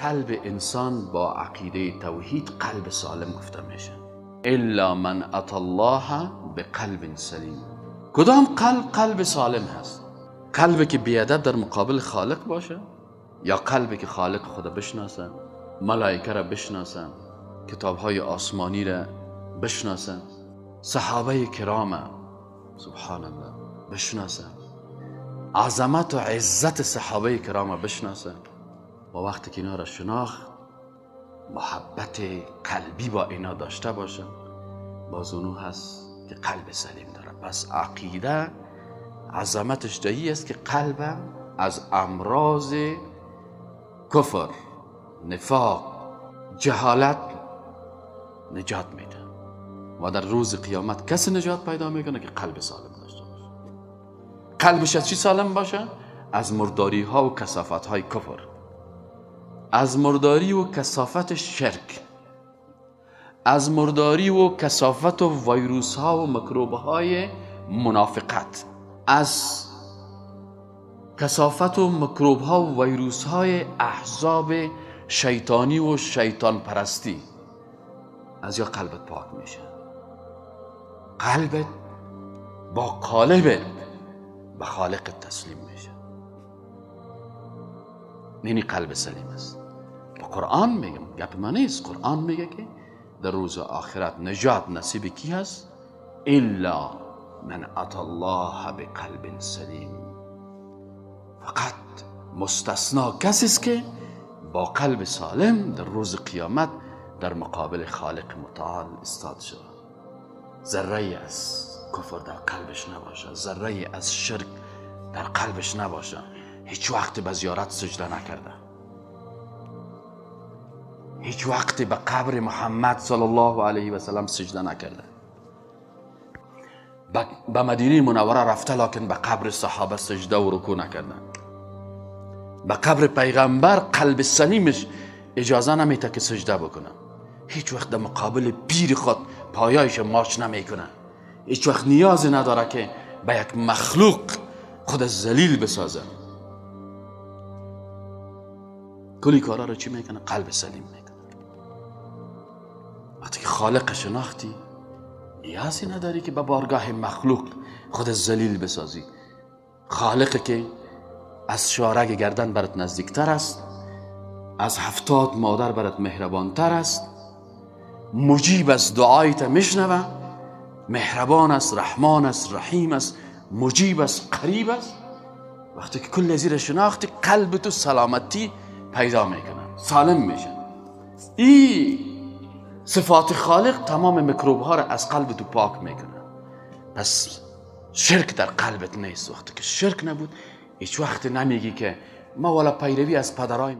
قلب انسان با عقیده توحید قلب سالم گفته میشه. الا من اتى الله بقلب سلیم. کدام قلب سالم هست؟ قلبی که بیادب در مقابل خالق باشه، یا قلبی که خالق خدا بشناسه، ملائکه را بشناسه، کتابهای آسمانی را بشناسه، صحابه کرام سبحان الله بشناسه، عظمت و عزت صحابه کرام بشناسه، و وقتی که اینا را شناخت محبت قلبی با اینا داشته باشه، باز اونو هست که قلب سلیم داره. پس عقیده عظمتش دایی است که قلب از امراض کفر، نفاق، جهالت نجات میده، و در روز قیامت کسی نجات پیدا میکنه که قلب سالم داشته باشه. قلبش از چی سالم باشه؟ از مرداری ها و کثافت های کفر، از مرداری و کثافت شرک، از مرداری و کثافت و ویروس ها و میکروب های منافقت، از کثافت و میکروب ها و ویروس های احزاب شیطانی و شیطان پرستی. از یا قلبت پاک میشه، قلبت با قالبت به خالقت تسلیم میشه. اینی قلب سلیم است. و قرآن میگه، گپ من نیست، قرآن میگه که در روز آخرت نجات نصیب کی هست؟ الا من اتى الله بقلب سلیم. فقط مستثنا کسی است که با قلب سالم در روز قیامت در مقابل خالق متعال استاد شد. ذره از کفر در قلبش نباشه، ذره از شرک در قلبش نباشه، هیچ وقت به زیارت سجده نکرده، هیچ وقت به قبر محمد صلی الله علیه و سلم سجده نکرده، به مدینه منوره رفته لکن به قبر صحابه سجده و رکوع نکردن، به قبر پیغمبر قلب سلیمش اجازه نمیده که سجده بکنه، هیچ وقت در مقابل پیر خود پایایش ماچ نمیکنه، هیچ وقت نیازی نداره که به یک مخلوق خود ذلیل بسازه. کلی کارا رو چی میکنه؟ قلب سلیم میکنه. وقتی که خالق شناختی نیازی نداری که به بارگاه مخلوق خود ذلیل بسازی. خالق که از شارگ گردن برات نزدیکتر است، از 70 مادر برات مهربانتر است، مجیب است، دعایت میشنوه، مهربان است، رحمان است، رحیم است، مجیب است، قریب است. وقتی که کل زیر شناختی قلب تو سلامتی پیدا میکنه، سالم میشه. این صفات خالق تمام میکروب ها را از قلب تو پاک میکنه. پس شرک در قلبت نیست. وقتی که شرک نبود هیچ وقت نمیگی که ما والا پیروی از پدرایم